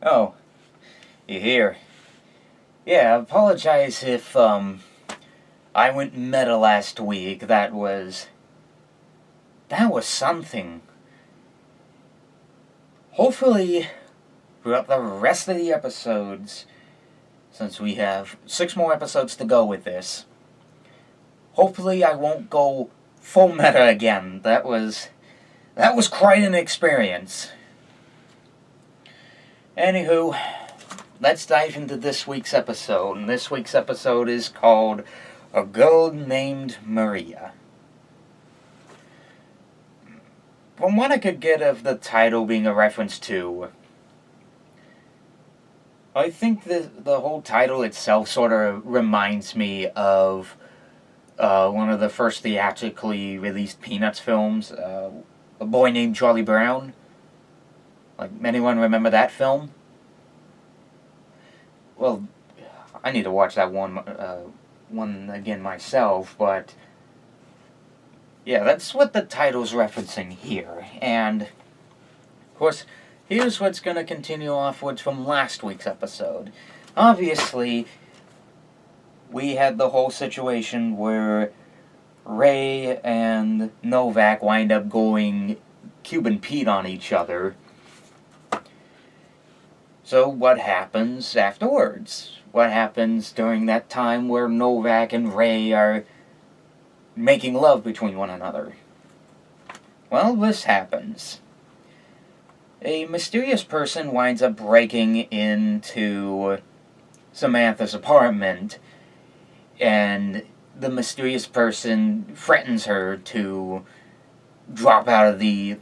Oh, you here? Yeah, I apologize if, I went meta last week. That was something. Hopefully, throughout the rest of the episodes, since we have 6 more episodes to go with this, hopefully I won't go full meta again. That was quite an experience. Anywho, let's dive into this week's episode. And this week's episode is called A Girl Named Maria. From what I could get of the title being a reference to, I think the whole title itself sort of reminds me of one of the first theatrically released Peanuts films, A Boy Named Charlie Brown. Like, anyone remember that film? Well, I need to watch that one again myself, but yeah, that's what the title's referencing here. And, of course, here's what's going to continue offwards from last week's episode. Obviously, we had the whole situation where Ray and Novak wind up going Cuban Pete on each other. So what happens afterwards? What happens during that time where Novak and Ray are making love between one another? Well, this happens. A mysterious person winds up breaking into Samantha's apartment, and the mysterious person threatens her to drop out of the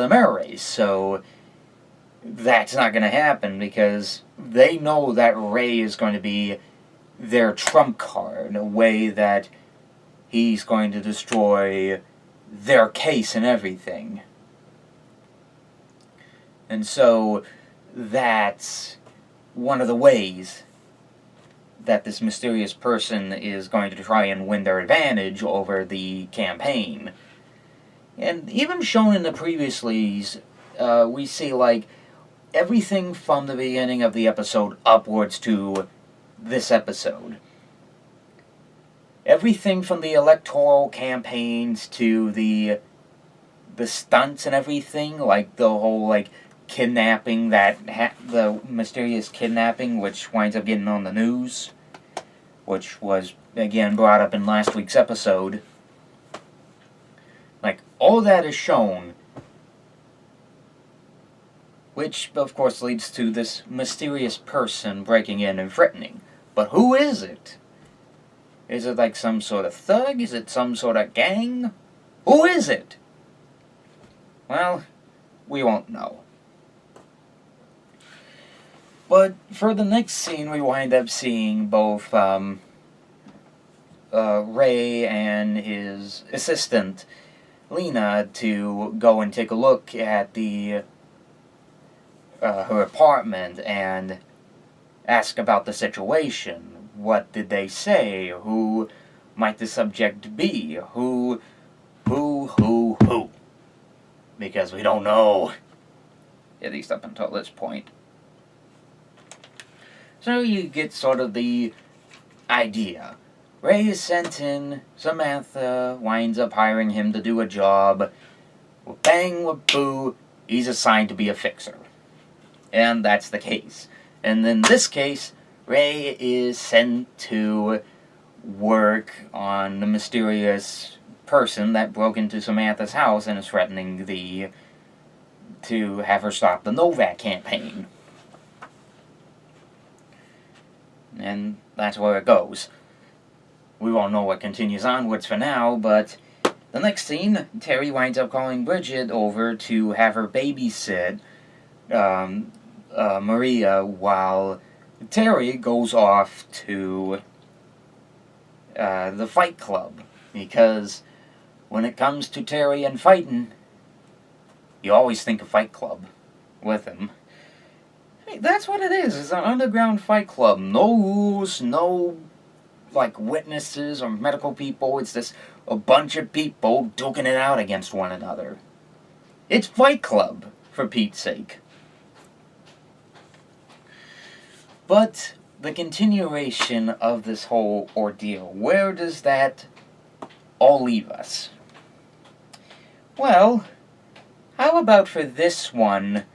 mirror race. So that's not going to happen because they know that Ray is going to be their trump card, a way that he's going to destroy their case and everything. And so that's one of the ways that this mysterious person is going to try and win their advantage over the campaign. And even shown in the previously, we see, like, everything from the beginning of the episode upwards to this episode. Everything from the electoral campaigns to the stunts and everything, like the whole, like, kidnapping, the mysterious kidnapping, which winds up getting on the news, which was, again, brought up in last week's episode. Like, all that is shown, which, of course, leads to this mysterious person breaking in and threatening. But who is it? Is it like some sort of thug? Is it some sort of gang? Who is it? Well, we won't know. But for the next scene, we wind up seeing both Ray and his assistant, Lena, to go and take a look at her apartment and ask about the situation. What did they say? Who might the subject be? Who? Because we don't know. At least up until this point. So you get sort of the idea. Ray is sent in, Samantha winds up hiring him to do a job. Bang, boo, he's assigned to be a fixer. And that's the case. And in this case, Ray is sent to work on the mysterious person that broke into Samantha's house and is threatening to have her stop the Novak campaign. And that's where it goes. We won't know what continues onwards for now, but the next scene, Terry winds up calling Bridget over to have her babysit Maria while Terry goes off to the fight club. Because when it comes to Terry and fighting, you always think of Fight Club with him. That's what it is. It's an underground fight club. No rules, no, like, witnesses or medical people. It's just a bunch of people duking it out against one another. It's Fight Club, for Pete's sake. But the continuation of this whole ordeal, where does that all leave us? Well, how about for this one,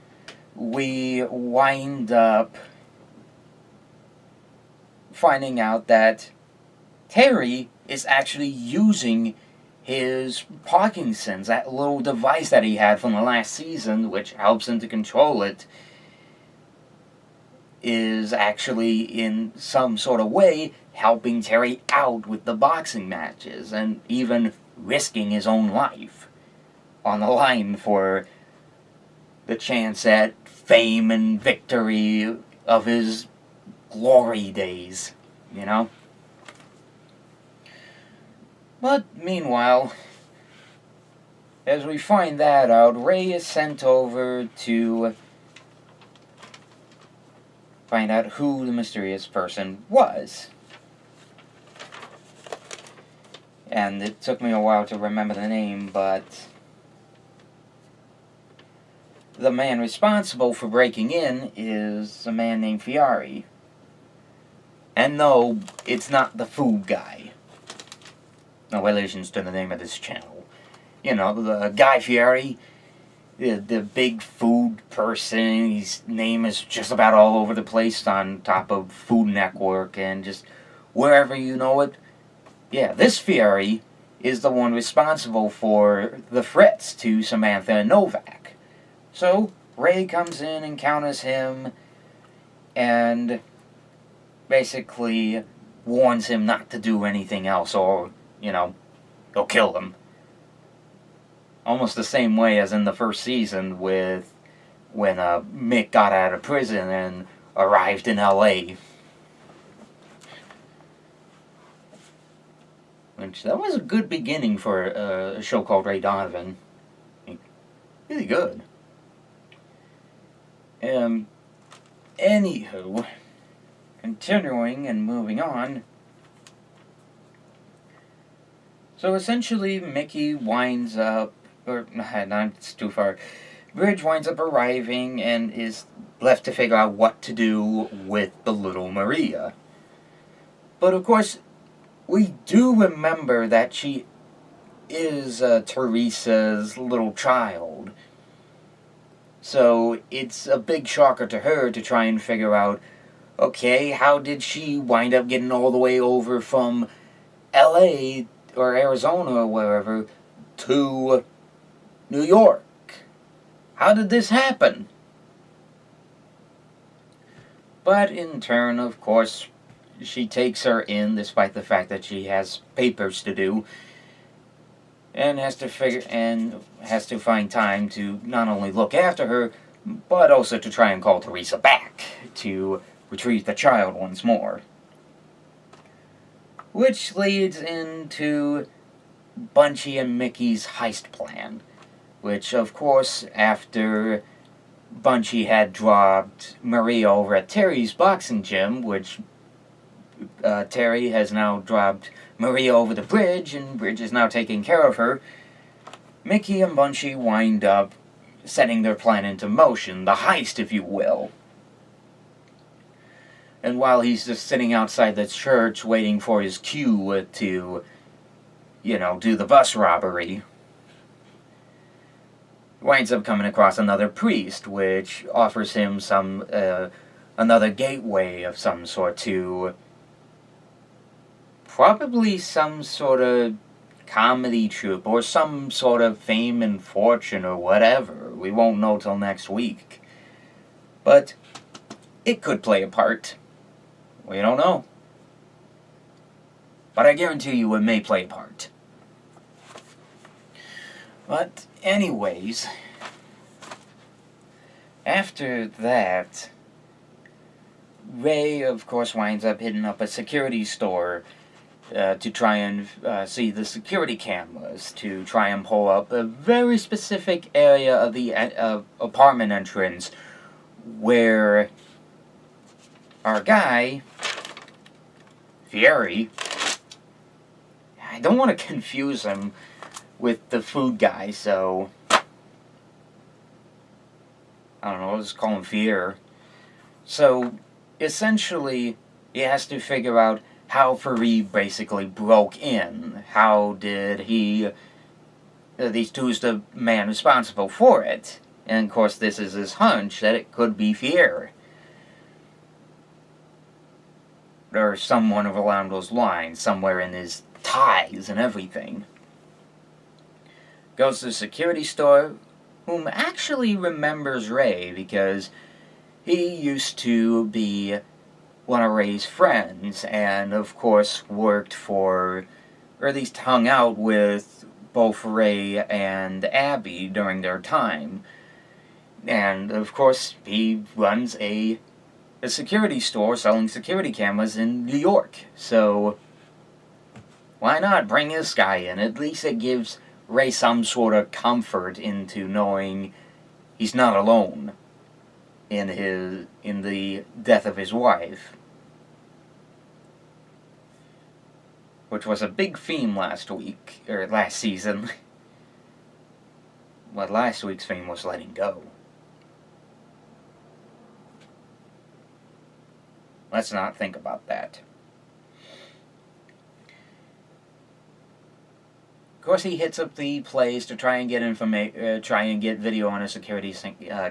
we wind up finding out that Terry is actually using his Parkinson's, that little device that he had from the last season, which helps him to control it, is actually in some sort of way helping Terry out with the boxing matches, and even risking his own life on the line for the chance at fame and victory of his glory days, you know? But meanwhile, as we find that out, Ray is sent over to find out who the mysterious person was. And it took me a while to remember the name, but the man responsible for breaking in is a man named Fieri. And no, it's not the food guy. No relations to the name of this channel. You know, the Guy Fieri, the big food person. His name is just about all over the place on top of Food Network and just wherever you know it. Yeah, this Fieri is the one responsible for the threats to Samantha and Novak. So, Ray comes in, encounters him, and basically warns him not to do anything else or, you know, he'll kill him. Almost the same way as in the first season with when Mick got out of prison and arrived in L.A. Which, that was a good beginning for a show called Ray Donovan. Really good. Anywho, continuing and moving on. So essentially, Mickey winds up, or not, it's too far. Bridge winds up arriving and is left to figure out what to do with the little Maria. But of course, we do remember that she is Teresa's little child. So it's a big shocker to her to try and figure out, okay, how did she wind up getting all the way over from LA or Arizona or wherever to New York? How did this happen? But in turn, of course, she takes her in despite the fact that she has papers to do and has to find time to not only look after her but also to try and call Teresa back to retrieve the child once more. Which leads into Bunchy and Mickey's heist plan, which of course after Bunchy had dropped Maria over at Terry's boxing gym, which Terry has now dropped Maria over the bridge, and Bridge is now taking care of her, Mickey and Bunchy wind up setting their plan into motion, the heist, if you will. And while he's just sitting outside the church waiting for his cue to, you know, do the bus robbery, winds up coming across another priest, which offers him some, another gateway of some sort to probably some sort of comedy troupe or some sort of fame and fortune or whatever. We won't know till next week. But it could play a part. We don't know. But I guarantee you it may play a part. But anyways, after that, Ray, of course, winds up hitting up a security store to try and see the security cameras, to try and pull up a very specific area of the apartment entrance where our guy, Fieri, I don't want to confuse him with the food guy, so I don't know, I'll just call him Fier. So essentially, he has to figure out how Fareed basically broke in. How did he... these two's the man responsible for it. And of course this is his hunch that it could be Fier. Or someone along those lines, somewhere in his ties and everything. Goes to the security store, whom actually remembers Ray because he used to be one of Ray's friends, and of course worked for, or at least hung out with, both Ray and Abby during their time. And of course he runs a security store selling security cameras in New York. So why not bring this guy in? At least it gives Ray some sort of comfort into knowing he's not alone in the death of his wife. Which was a big theme last week, or last season. Well, last week's theme was letting go. Let's not think about that. Of course, he hits up the place to try and get video on a security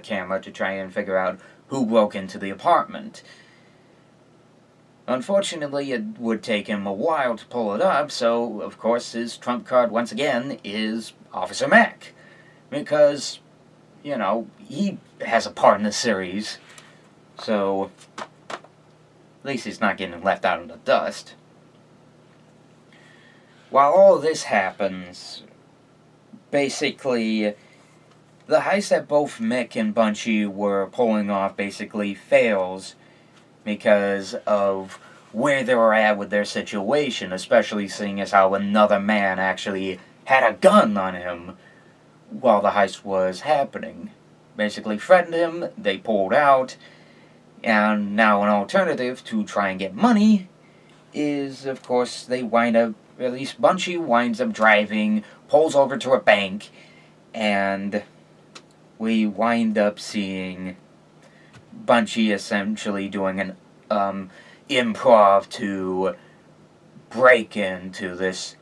camera to try and figure out who broke into the apartment. Unfortunately, it would take him a while to pull it up, so of course his trump card once again is Officer Mac, because, you know, he has a part in the series, so at least he's not getting left out in the dust. While all this happens, basically, the heist that both Mick and Bunchy were pulling off basically fails because of where they were at with their situation, especially seeing as how another man actually had a gun on him while the heist was happening. Basically threatened him, they pulled out, and now an alternative to try and get money is, of course, they wind up, at least Bunchy winds up driving, pulls over to a bank, and we wind up seeing Bunchy essentially doing an improv to break into this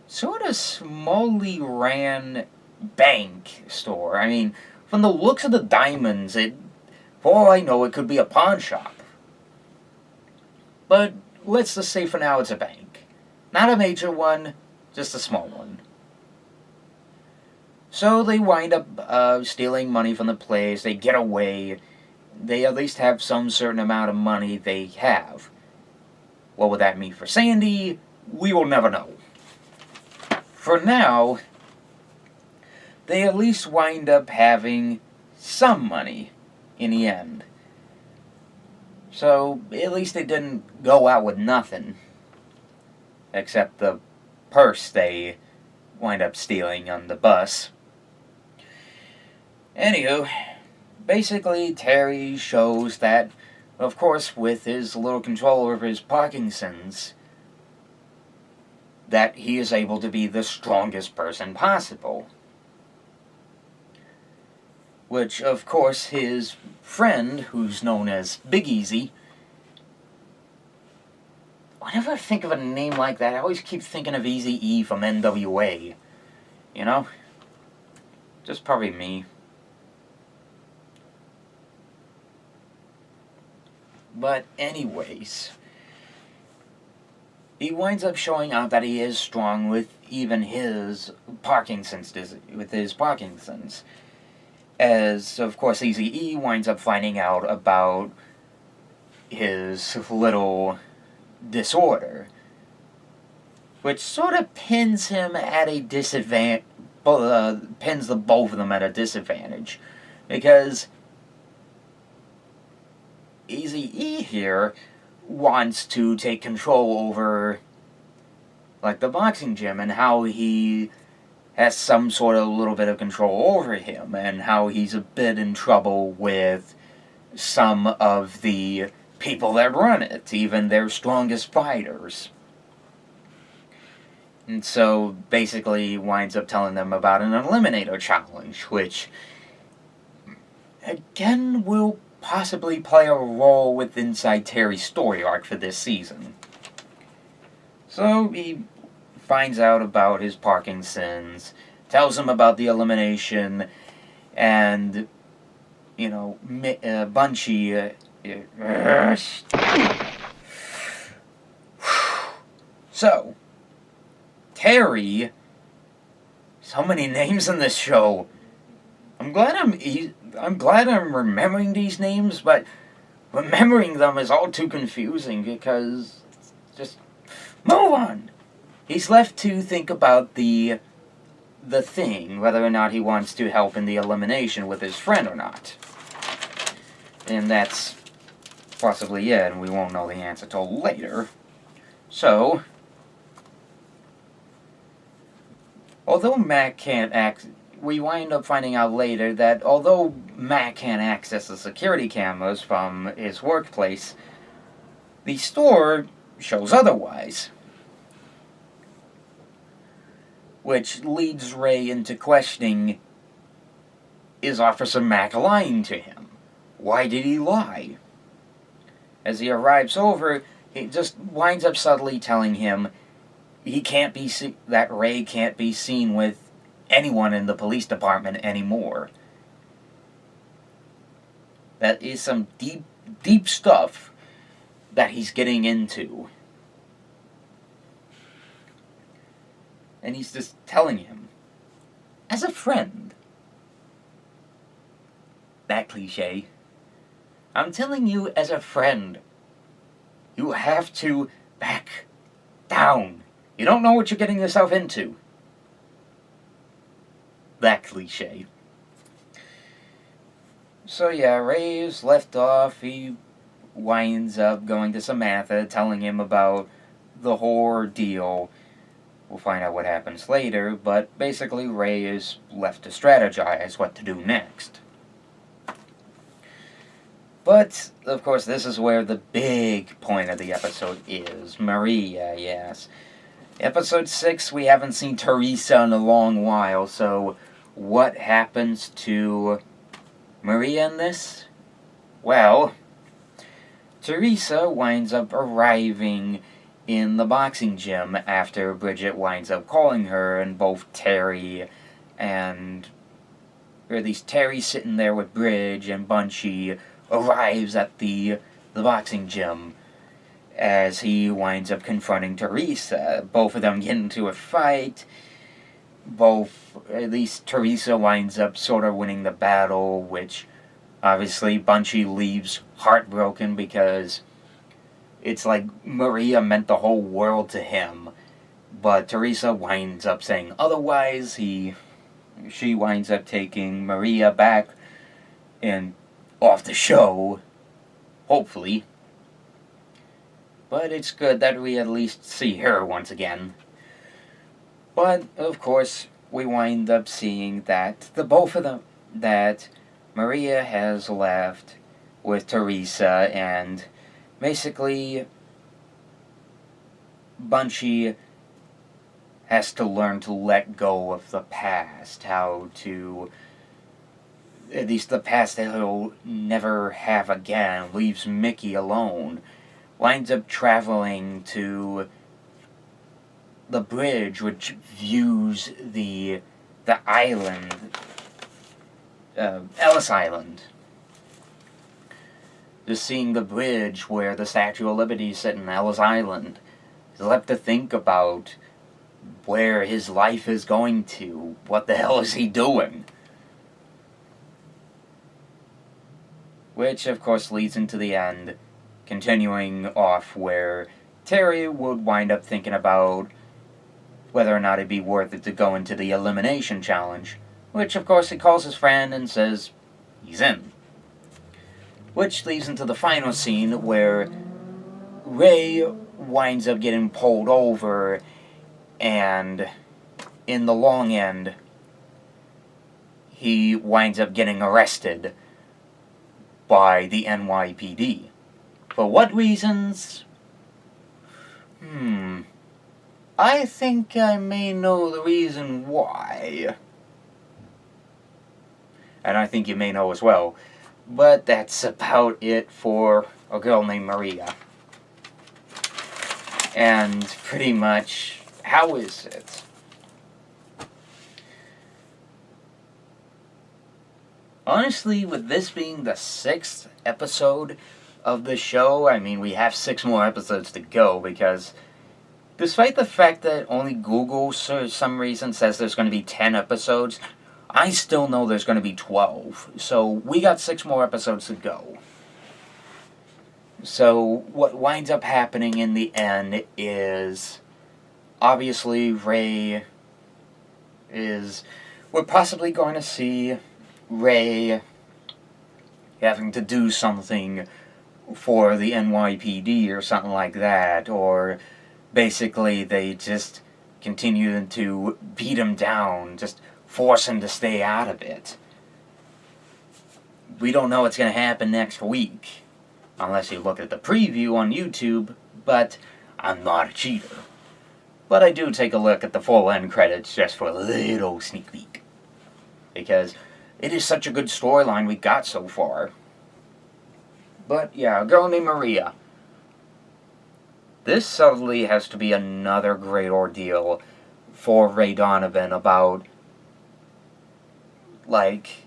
sort of smallly ran bank store. I mean, from the looks of the diamonds, for all I know, it could be a pawn shop. But let's just say for now it's a bank. Not a major one, just a small one. So they wind up stealing money from the place, they get away. They at least have some certain amount of money they have. What would that mean for Sandy? We will never know. For now, they at least wind up having some money in the end. So, at least they didn't go out with nothing. Except the purse they wind up stealing on the bus. Anywho, basically, Terry shows that, of course, with his little control over his Parkinson's, that he is able to be the strongest person possible. Which, of course, his friend, who's known as Big Easy, whenever I think of a name like that, I always keep thinking of Eazy-E from NWA. You know? Just probably me. But anyways, he winds up showing out that he is strong with even his Parkinson's As, of course, Eazy-E winds up finding out about his little disorder, which sort of pins him at a disadvantage, pins the both of them at a disadvantage, because Eazy-E here wants to take control over, like, the boxing gym, and how he has some sort of little bit of control over him, and how he's a bit in trouble with some of the people that run it, even their strongest fighters. And so, basically, he winds up telling them about an Eliminator challenge, which, again, will possibly play a role with inside Terry's story arc for this season. So he finds out about his Parkinson's, tells him about the elimination, and, Bunchy... So, Terry... So many names in this show. I'm glad I'm remembering these names, but remembering them is all too confusing because... Just move on! He's left to think about the thing, whether or not he wants to help in the elimination with his friend or not. And that's possibly it, and we won't know the answer till later. So, although Mac can't we wind up finding out later that although Mac can't access the security cameras from his workplace, the store shows otherwise. Which leads Ray into questioning, is Officer Mac lying to him? Why did he lie? As he arrives over, he just winds up subtly telling him that Ray can't be seen with anyone in the police department anymore. That is some deep, deep stuff that he's getting into. And he's just telling him, as a friend. That cliche. I'm telling you as a friend. You have to back down. You don't know what you're getting yourself into. That cliche. So yeah, Ray's left off. He winds up going to Samantha, telling him about the whole ordeal. We'll find out what happens later, but basically Ray is left to strategize what to do next. But, of course, this is where the big point of the episode is. Maria, yes. Episode 6, we haven't seen Teresa in a long while, so what happens to Maria in this? Well, Teresa winds up arriving in the boxing gym after Bridget winds up calling her, and both Terry's sitting there with Bridge, and Bunchy arrives at the boxing gym as he winds up confronting Teresa. Both of them get into a fight. At least Teresa winds up sort of winning the battle, which obviously Bunchy leaves heartbroken because it's like Maria meant the whole world to him. But Teresa winds up saying otherwise. She winds up taking Maria back and off the show, hopefully. But it's good that we at least see her once again. But, of course, we wind up seeing that that Maria has left with Teresa, and basically Bunchy has to learn to let go of the past, at least the past that he'll never have again, leaves Mickey alone, winds up traveling to the bridge which views the island, Ellis Island. Just seeing the bridge where the Statue of Liberty is set in Ellis Island, he's left to think about where his life is going to. What the hell is he doing? Which, of course, leads into the end, continuing off where Terry would wind up thinking about whether or not it'd be worth it to go into the elimination challenge, which, of course, he calls his friend and says he's in. Which leads into the final scene where Ray winds up getting pulled over, and in the long end, he winds up getting arrested by the NYPD. For what reasons? I think I may know the reason why. And I think you may know as well. But that's about it for A Girl Named Maria. And pretty much, how is it? Honestly, with this being the 6th episode of the show, I mean, we have 6 more episodes to go, because despite the fact that only Google, for some reason, says there's going to be 10 episodes, I still know there's going to be 12. So, we got 6 more episodes to go. So, what winds up happening in the end is, obviously, Ray is... We're possibly going to see Ray having to do something for the NYPD or something like that, or basically they just continue to beat him down, just force him to stay out of it. We don't know what's going to happen next week, unless you look at the preview on YouTube, but I'm not a cheater. But I do take a look at the full end credits just for a little sneak peek, because it is such a good storyline we got so far. But yeah, A Girl Named Maria. This suddenly has to be another great ordeal for Ray Donovan about, like,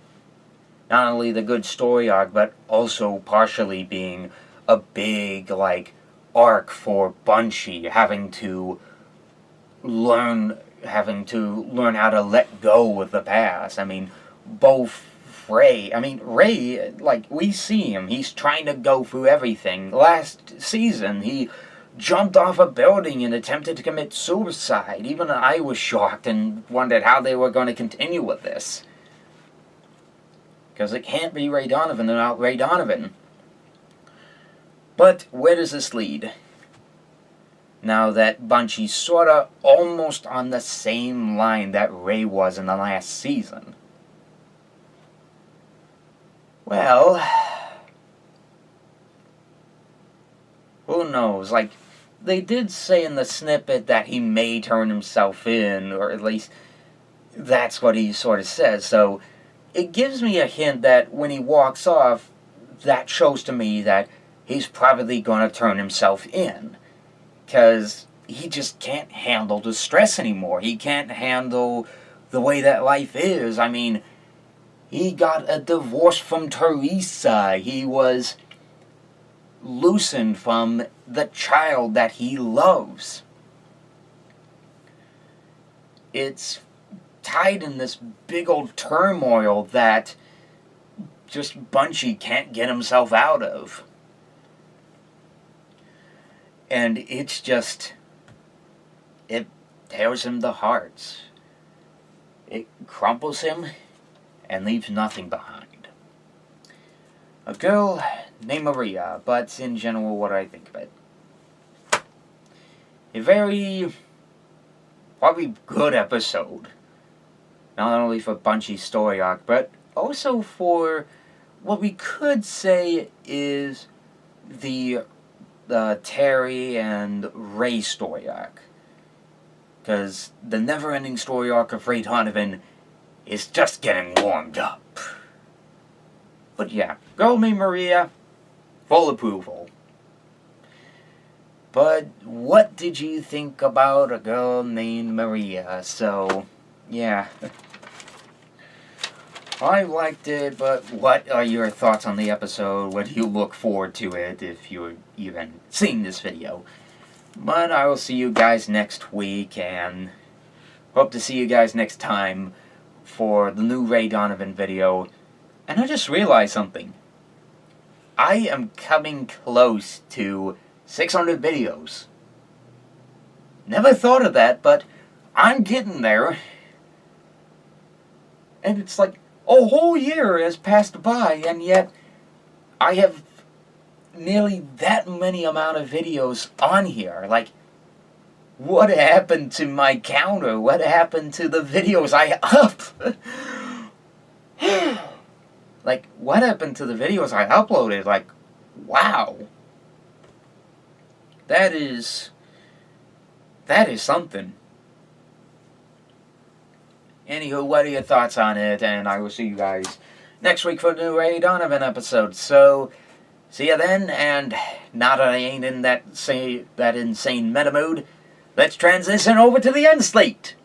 not only the good story arc, but also partially being a big, like, arc for Bunchy having to learn how to let go of the past. I mean, Ray, like, we see him, he's trying to go through everything. Last season, he jumped off a building and attempted to commit suicide. Even I was shocked and wondered how they were going to continue with this. Because it can't be Ray Donovan without Ray Donovan. But where does this lead? Now that Bunchy's sorta almost on the same line that Ray was in the last season. Well, who knows? Like, they did say in the snippet that he may turn himself in, or at least that's what he sort of says. So it gives me a hint that when he walks off, that shows to me that he's probably going to turn himself in. Because he just can't handle the stress anymore. He can't handle the way that life is. I mean, he got a divorce from Teresa. He was loosened from the child that he loves. It's tied in this big old turmoil that just Bunchy can't get himself out of. And it's just, it tears him to hearts. It crumples him and leaves nothing behind. A Girl Named Maria, but in general, what do I think of it? A very, probably good episode. Not only for Bunchy's story arc, but also for what we could say is the Terry and Ray story arc. Because the never-ending story arc of Ray Donovan is just getting warmed up. But yeah, Girl Named Maria, full approval. But what did you think about A Girl Named Maria? So, yeah. I liked it, but what are your thoughts on the episode? What do you look forward to it if you're even seeing this video? But I will see you guys next week, and hope to see you guys next time for the new Ray Donovan video. And I just realized something. I am coming close to 600 videos. Never thought of that, but I'm getting there. And it's like, a whole year has passed by, and yet I have nearly that many amount of videos on here. Like, what happened to my counter? What happened to the videos I up? Like, what happened to the videos I uploaded? Like, wow. That is something. Anywho, what are your thoughts on it? And I will see you guys next week for a new Ray Donovan episode. So, see ya then, and now that I ain't in that insane meta mood, let's transition over to the end slate.